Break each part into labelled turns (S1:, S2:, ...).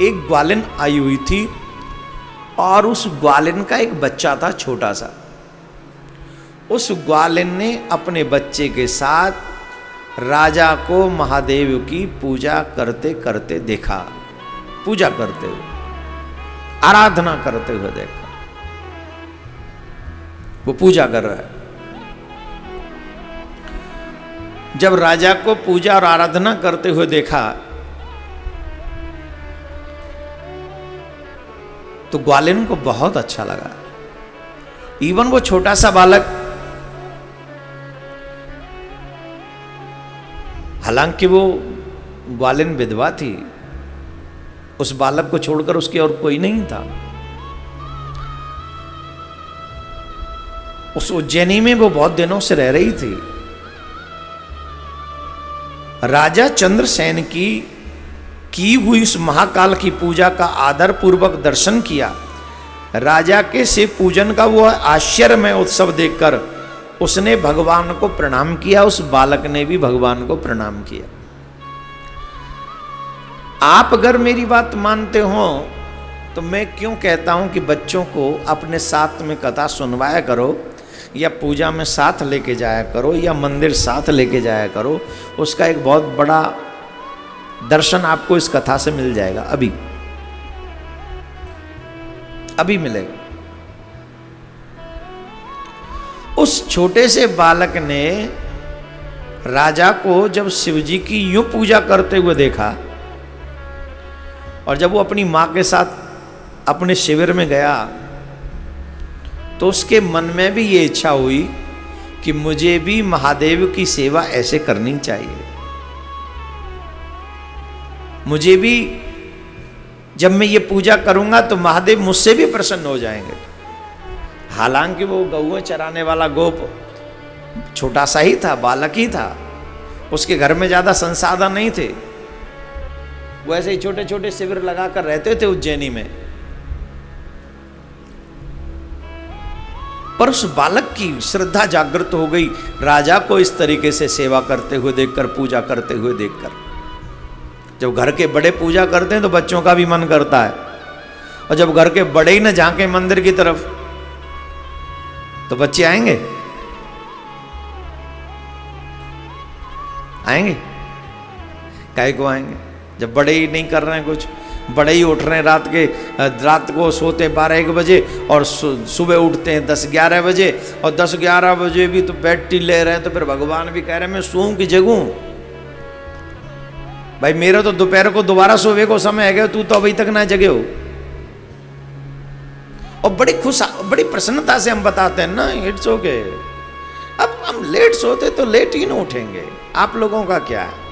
S1: एक ग्वालिन आई हुई थी और उस ग्वालिन का एक बच्चा था छोटा सा। उस ग्वालिन ने अपने बच्चे के साथ राजा को महादेव की पूजा करते करते देखा, पूजा करते हुए, आराधना करते हुए देखा। वो पूजा कर रहा है। जब राजा को पूजा और आराधना करते हुए देखा तो ग्वालिन को बहुत अच्छा लगा। इवन वो छोटा सा बालक, हालांकि वो ग्वालिन विधवा थी, उस बालक को छोड़कर उसकी और कोई नहीं था। उस उज्जैनी में वो बहुत दिनों से रह रही थी। राजा चंद्रसेन की हुई उस महाकाल की पूजा का आदर पूर्वक दर्शन किया। राजा के शिव पूजन का वो आश्चर्यमय उत्सव देखकर उसने भगवान को प्रणाम किया, उस बालक ने भी भगवान को प्रणाम किया। आप अगर मेरी बात मानते हो तो मैं क्यों कहता हूं कि बच्चों को अपने साथ में कथा सुनवाया करो, या पूजा में साथ लेके जाया करो, या मंदिर साथ लेके जाया करो। उसका एक बहुत बड़ा दर्शन आपको इस कथा से मिल जाएगा। अभी मिलेगा। उस छोटे से बालक ने राजा को जब शिवजी की यूं पूजा करते हुए देखा, और जब वो अपनी मां के साथ अपने शिविर में गया तो उसके मन में भी ये इच्छा हुई कि मुझे भी महादेव की सेवा ऐसे करनी चाहिए। मुझे भी जब मैं ये पूजा करूंगा तो महादेव मुझसे भी प्रसन्न हो जाएंगे। हालांकि वो गौएं चराने वाला गोप छोटा सा ही था, बालक ही था, उसके घर में ज्यादा संसाधन नहीं थे। वो ऐसे ही छोटे छोटे शिविर लगाकर रहते थे उज्जैनी में। पर उस बालक की श्रद्धा जागृत हो गई राजा को इस तरीके से सेवा करते हुए देखकर, पूजा करते हुए देखकर। जब घर के बड़े पूजा करते हैं तो बच्चों का भी मन करता है, और जब घर के बड़े ही न झांके मंदिर की तरफ तो बच्चे आएंगे? आएंगे? काहे को आएंगे? जब बड़े ही नहीं कर रहे हैं कुछ, बड़े ही उठ रहे हैं रात को सोते 12-1 बजे और सुबह उठते हैं 10-11 बजे, और 10-11 बजे भी तो बेड टी ले रहे हैं, तो फिर भगवान भी कह रहे हैं मैं सोऊं कि जगूं? भाई मेरा तो दोपहर को दोबारा सोवे को समय है गया, तू तो अभी तक ना जगे हो। और बड़ी प्रसन्नता से हम बताते हैं ना, इट्स ओके। अब हम लेट सोते तो लेट ही ना उठेंगे। आप लोगों का क्या है?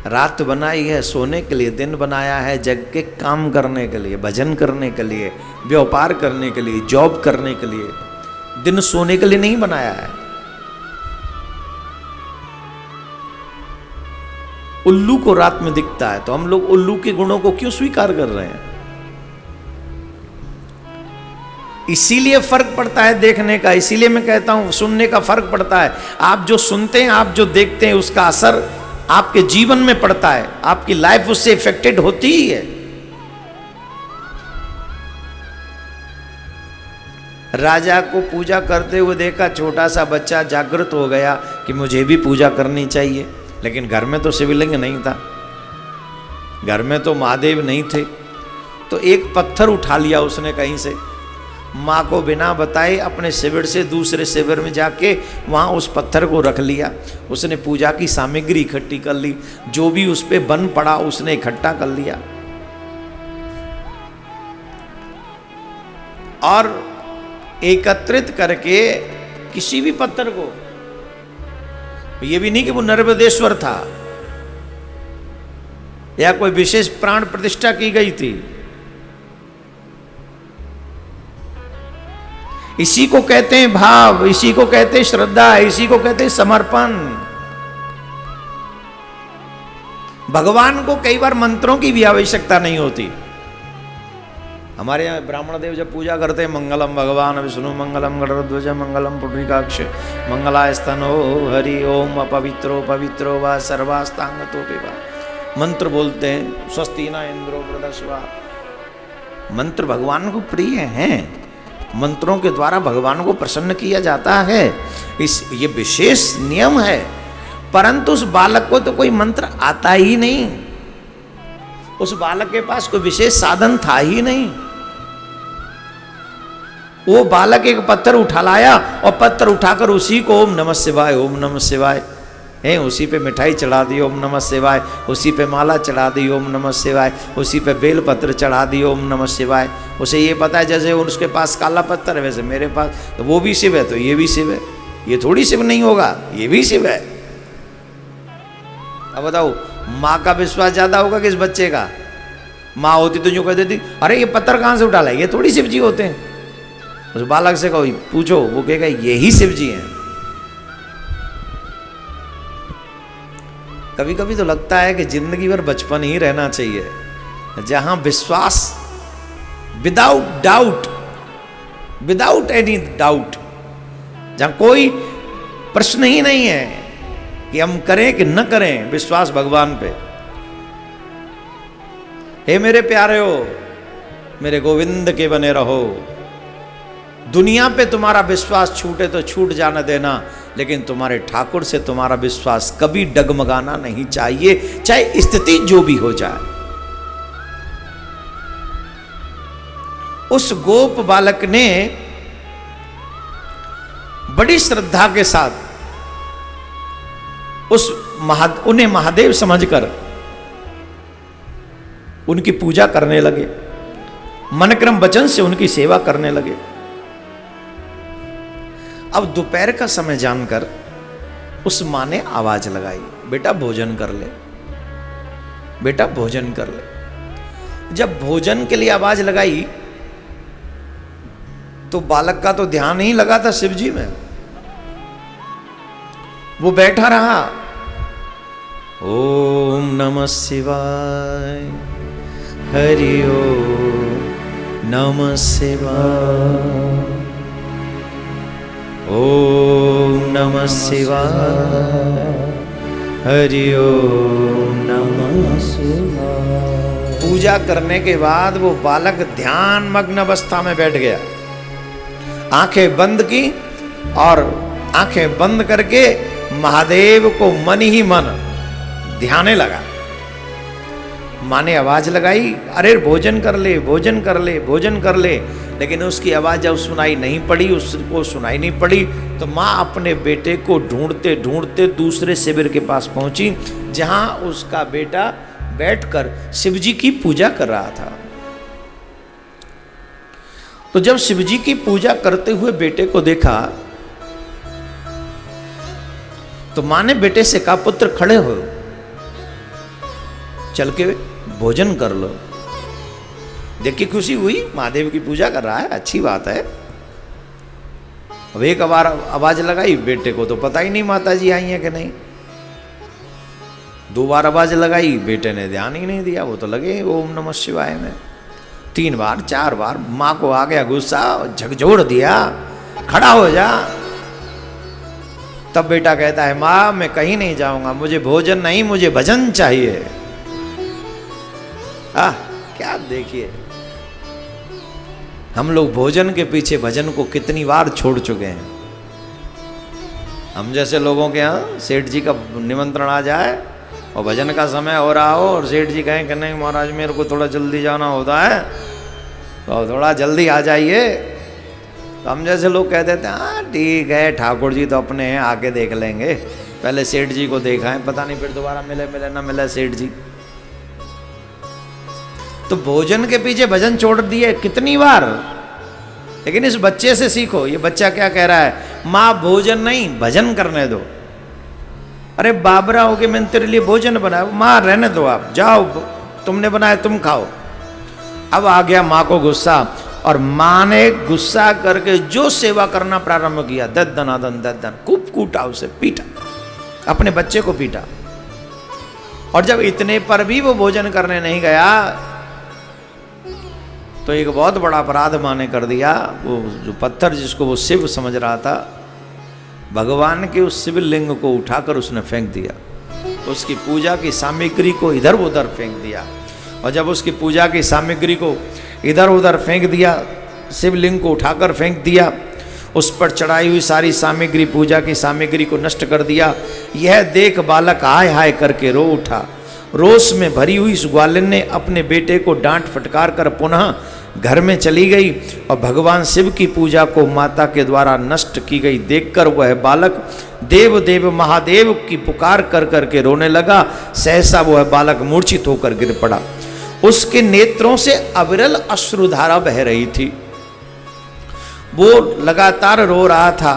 S1: रात बनाई है सोने के लिए, दिन बनाया है जग के काम करने के लिए, भजन करने के लिए, व्यापार करने के लिए, जॉब करने के लिए। दिन सोने के लिए नहीं बनाया है। उल्लू को रात में दिखता है, तो हम लोग उल्लू के गुणों को क्यों स्वीकार कर रहे हैं? इसीलिए फर्क पड़ता है देखने का। इसीलिए मैं कहता हूं सुनने का फर्क पड़ता है। आप जो सुनते हैं, आप जो देखते हैं, उसका असर आपके जीवन में पड़ता है, आपकी लाइफ उससे इफेक्टेड होती ही है। राजा को पूजा करते हुए देखा, छोटा सा बच्चा जागृत हो गया कि मुझे भी पूजा करनी चाहिए। लेकिन घर में तो शिवलिंग नहीं था, घर में तो महादेव नहीं थे। तो एक पत्थर उठा लिया उसने कहीं से, माँ को बिना बताए अपने शिविर से दूसरे शिविर में जाके वहाँ उस पत्थर को रख लिया। उसने पूजा की सामग्री इकट्ठी कर ली, जो भी उस पे बन पड़ा उसने इकट्ठा कर लिया, और एकत्रित करके किसी भी पत्थर को, ये भी नहीं कि वो नर्मदेश्वर था या कोई विशेष प्राण प्रतिष्ठा की गई थी। इसी को कहते हैं भाव, इसी को कहते हैं श्रद्धा, इसी को कहते हैं समर्पण। भगवान को कई बार मंत्रों की भी आवश्यकता नहीं होती। हमारे यहाँ ब्राह्मण देव जब पूजा करते हैं, मंगलम भगवान विष्णु मंगलम गरुड़ध्वज मंगलम पुंडरीकाक्ष मंगलास्तनो हरि ओम अपवित्रो पवित्रो वा सर्वास्तांगतो वा मंत्र बोलते हैं, स्वस्ति न इंद्रो वृद्धस्वा। मंत्र भगवान को प्रिय हैं, मंत्रों के द्वारा भगवान को प्रसन्न किया जाता है, ये विशेष नियम है। परंतु उस बालक को तो कोई मंत्र आता ही नहीं, उस बालक के पास कोई विशेष साधन था ही नहीं। वो बालक एक पत्थर उठा लाया और पत्थर उठाकर उसी को ओम नमः शिवाय, ओम नमः शिवाय है, उसी पे मिठाई चढ़ा दी ओम नमः शिवाय, उसी पे माला चढ़ा दी ओम नमः शिवाय, उसी पे बेल पत्र चढ़ा दी ओम नमः शिवाय। उसे ये पता है जैसे उसके पास काला पत्थर है वैसे मेरे पास, तो वो भी शिव है तो ये भी शिव है, ये थोड़ी शिव नहीं होगा, ये भी शिव है। अब बताओ माँ का विश्वास ज्यादा होगा कि इस बच्चे का? माँ होती तो यूँ कह देती अरे ये पत्थर कहाँ से उठा लाए, ये थोड़ी शिव जी होते हैं। उस बालक से कहो पूछो, वो कहेगा यही शिव जी हैं। कभी कभी तो लगता है कि जिंदगी भर बचपन ही रहना चाहिए, जहां विश्वास without doubt, without any doubt, जहां कोई प्रश्न ही नहीं है कि हम करें कि न करें, विश्वास भगवान पे। हे मेरे प्यारे हो, मेरे गोविंद के बने रहो। दुनिया पे तुम्हारा विश्वास छूटे तो छूट जाना देना, लेकिन तुम्हारे ठाकुर से तुम्हारा विश्वास कभी डगमगाना नहीं चाहिए, चाहे स्थिति जो भी हो जाए। उस गोप बालक ने बड़ी श्रद्धा के साथ उन्हें महादेव समझकर उनकी पूजा करने लगे, मन क्रम वचन से उनकी सेवा करने लगे। अब दोपहर का समय जानकर उस माँ ने आवाज लगाई, बेटा भोजन कर ले, बेटा भोजन कर ले। जब भोजन के लिए आवाज लगाई तो बालक का तो ध्यान ही लगा था शिव जी में, वो बैठा रहा। ओम नमः शिवाय, हरि ओम नमः शिवाय, ओम नमः शिवाय, हरि ओम नमः शिवाय। पूजा करने के बाद वो बालक ध्यान मग्न अवस्था में बैठ गया, आंखें बंद की और आंखें बंद करके महादेव को मन ही मन ध्याने लगा। माँ ने आवाज लगाई, अरे भोजन कर ले, भोजन कर ले, भोजन कर ले, लेकिन उसकी आवाज जब सुनाई नहीं पड़ी, उसको सुनाई नहीं पड़ी, तो माँ अपने बेटे को ढूंढते ढूंढते दूसरे शिविर के पास पहुंची, जहां उसका बेटा बैठकर शिवजी की पूजा कर रहा था। तो जब शिवजी की पूजा करते हुए बेटे को देखा तो माँ ने बेटे से कहा, पुत्र खड़े हो, चल के भोजन कर लो। देख के खुशी हुई, महादेव की पूजा कर रहा है, अच्छी बात है। अब एक बार आवाज लगाई, बेटे को तो पता ही नहीं माता जी आई हैं कि नहीं। दो बार आवाज लगाई, बेटे ने ध्यान ही नहीं दिया, वो तो लगे ओम नमः शिवाय में। 3 बार 4 बार माँ को आ गया गुस्सा, झकझोर दिया, खड़ा हो जा। तब बेटा कहता है, माँ मैं कहीं नहीं जाऊंगा, मुझे भोजन नहीं, मुझे भजन चाहिए। क्या देखिए, हम लोग भोजन के पीछे भजन को कितनी बार छोड़ चुके हैं। हम जैसे लोगों के यहाँ सेठ जी का निमंत्रण आ जाए और भजन का समय हो रहा हो और सेठ जी कहें कि नहीं महाराज मेरे को थोड़ा जल्दी जाना होता है, तो थोड़ा जल्दी आ जाइए, तो हम जैसे लोग कह देते हैं हाँ ठीक है, ठाकुर जी तो अपने हैं, आके देख लेंगे, पहले सेठ जी को देखा है, पता नहीं फिर दोबारा मिले मिले ना मिले सेठ जी। तो भोजन के पीछे भजन छोड़ दिए कितनी बार। लेकिन इस बच्चे से सीखो, ये बच्चा क्या कह रहा है, माँ भोजन नहीं भजन करने दो। अरे बाबरा हो के मैंने तेरे लिए भोजन बनाया, माँ रहने दो, आप जाओ, तुमने बनाया तुम खाओ। अब आ गया माँ को गुस्सा, और माँ ने गुस्सा करके जो सेवा करना प्रारंभ किया, दद्दन खूब कूटा, उसे पीटा, अपने बच्चे को पीटा। और जब इतने पर भी वो भोजन करने नहीं गया तो एक बहुत बड़ा अपराध माँ ने कर दिया। वो जो पत्थर जिसको वो शिव समझ रहा था, भगवान के उस शिवलिंग को उठाकर उसने फेंक दिया। उसकी पूजा की सामग्री को इधर उधर फेंक दिया। और जब उसकी पूजा की सामग्री को इधर उधर फेंक दिया, शिवलिंग को उठाकर फेंक दिया, उस पर चढ़ाई हुई सारी सामग्री, पूजा की सामग्री को नष्ट कर दिया। यह देख बालक हाय हाय करके रो उठा। रोष में भरी हुई उस ग्वालिन ने अपने बेटे को डांट फटकार कर पुनः घर में चली गई और भगवान शिव की पूजा को माता के द्वारा नष्ट की गई देखकर वह बालक देव देव महादेव की पुकार कर करके रोने लगा। सहसा वह बालक मूर्छित होकर गिर पड़ा। उसके नेत्रों से अविरल अश्रुधारा बह रही थी। वो लगातार रो रहा था।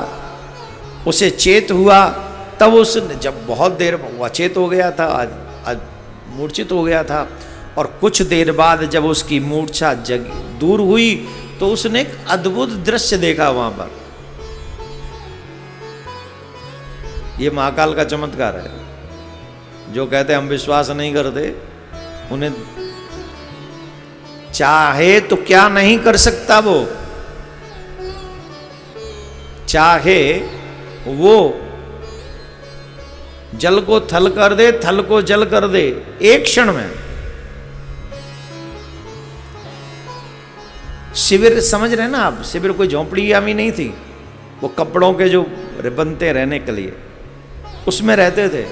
S1: उसे चेत हुआ, तब उसने जब बहुत देर वो अचेत हो गया था, आज मूर्छित हो गया था, और कुछ देर बाद जब उसकी मूर्छा दूर हुई तो उसने एक अद्भुत दृश्य देखा वहां पर। ये महाकाल का चमत्कार है। जो कहते हम विश्वास नहीं करते, उन्हें चाहे तो क्या नहीं कर सकता। वो चाहे वो जल को थल कर दे, थल को जल कर दे, एक क्षण में। शिविर समझ रहे ना आप, शिविर कोई झोंपड़ी यामी नहीं थी, वो कपड़ों के जो बनते रहने के लिए उसमें रहते थे,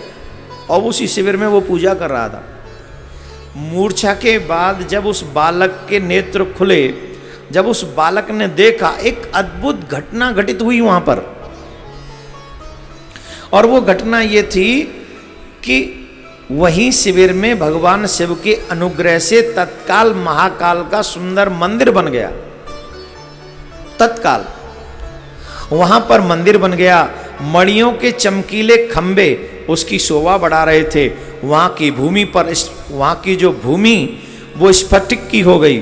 S1: और उसी शिविर में वो पूजा कर रहा था। मूर्छा के बाद जब उस बालक के नेत्र खुले, जब उस बालक ने देखा, एक अद्भुत घटना घटित हुई वहां पर। और वो घटना ये थी कि वहीं शिविर में भगवान शिव के अनुग्रह से तत्काल महाकाल का सुंदर मंदिर बन गया। तत्काल वहां पर मंदिर बन गया। मणियों के चमकीले खंबे उसकी शोभा बढ़ा रहे थे। वहां की भूमि पर, वहां की जो भूमि वो स्फटिक की हो गई।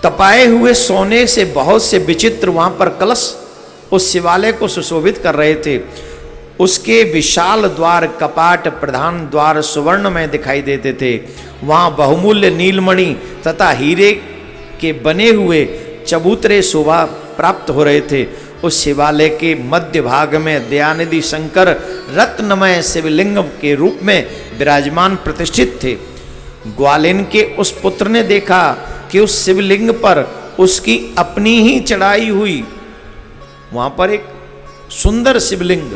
S1: तपाए हुए सोने से बहुत से विचित्र वहां पर कलश उस शिवालय को सुशोभित कर रहे थे। उसके विशाल द्वार, कपाट, प्रधान द्वार सुवर्ण में दिखाई देते थे। वहां बहुमूल्य नीलमणि तथा हीरे के बने हुए चबूतरे शोभा प्राप्त हो रहे थे। उस शिवालय के मध्य भाग में दयानिधि शंकर रत्नमय शिवलिंग के रूप में विराजमान प्रतिष्ठित थे। ग्वालिन के उस पुत्र ने देखा कि उस शिवलिंग पर उसकी अपनी ही चढ़ाई हुई, वहां पर एक सुंदर शिवलिंग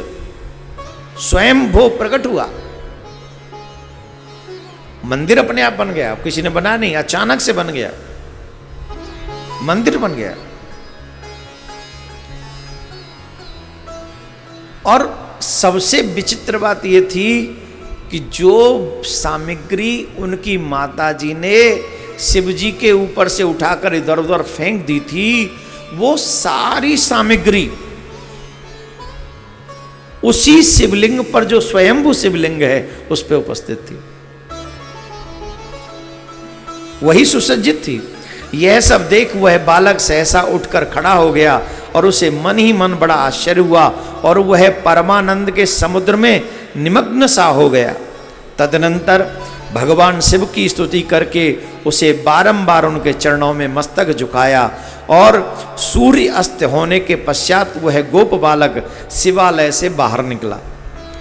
S1: स्वयं भो प्रकट हुआ। मंदिर अपने आप बन गया, किसी ने बना नहीं, अचानक से बन गया, मंदिर बन गया। और सबसे विचित्र बात यह थी कि जो सामग्री उनकी माताजी ने शिव जी के ऊपर से उठाकर इधर उधर फेंक दी थी, वो सारी सामग्री उसी शिवलिंग पर, जो स्वयंभू शिवलिंग है, उस पर उपस्थित थी, वही सुसज्जित थी। यह सब देख वह बालक सहसा उठकर खड़ा हो गया और उसे मन ही मन बड़ा आश्चर्य हुआ और वह परमानंद के समुद्र में निमग्न सा हो गया। तदनंतर भगवान शिव की स्तुति करके उसे बारंबार उनके चरणों में मस्तक झुकाया और सूर्य अस्त होने के पश्चात वह गोप बालक शिवालय से बाहर निकला।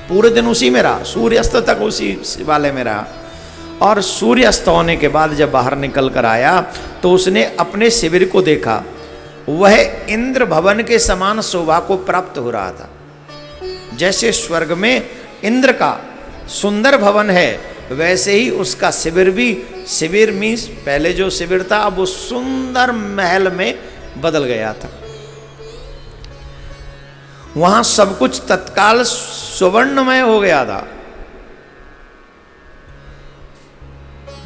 S1: पूरे दिन उसी में रहा, सूर्य अस्त तक उसी शिवालय में रहा। और सूर्य अस्त होने के बाद जब बाहर निकल कर आया तो उसने अपने शिविर को देखा। वह इंद्र भवन के समान शोभा को प्राप्त हो रहा था। जैसे स्वर्ग में इंद्र का सुंदर भवन है, वैसे ही उसका शिविर भी, शिविर मीन्स पहले जो शिविर था अब वो सुंदर महल में बदल गया था। वहां सब कुछ तत्काल सुवर्णमय हो गया था।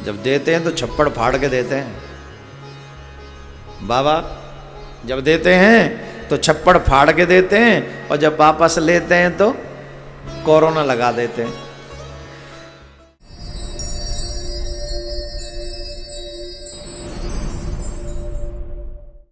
S1: जब देते हैं तो छप्पड़ फाड़ के देते हैं बाबा, जब देते हैं तो छप्पड़ फाड़ के देते हैं, और जब वापस लेते हैं तो कोरोना लगा देते हैं।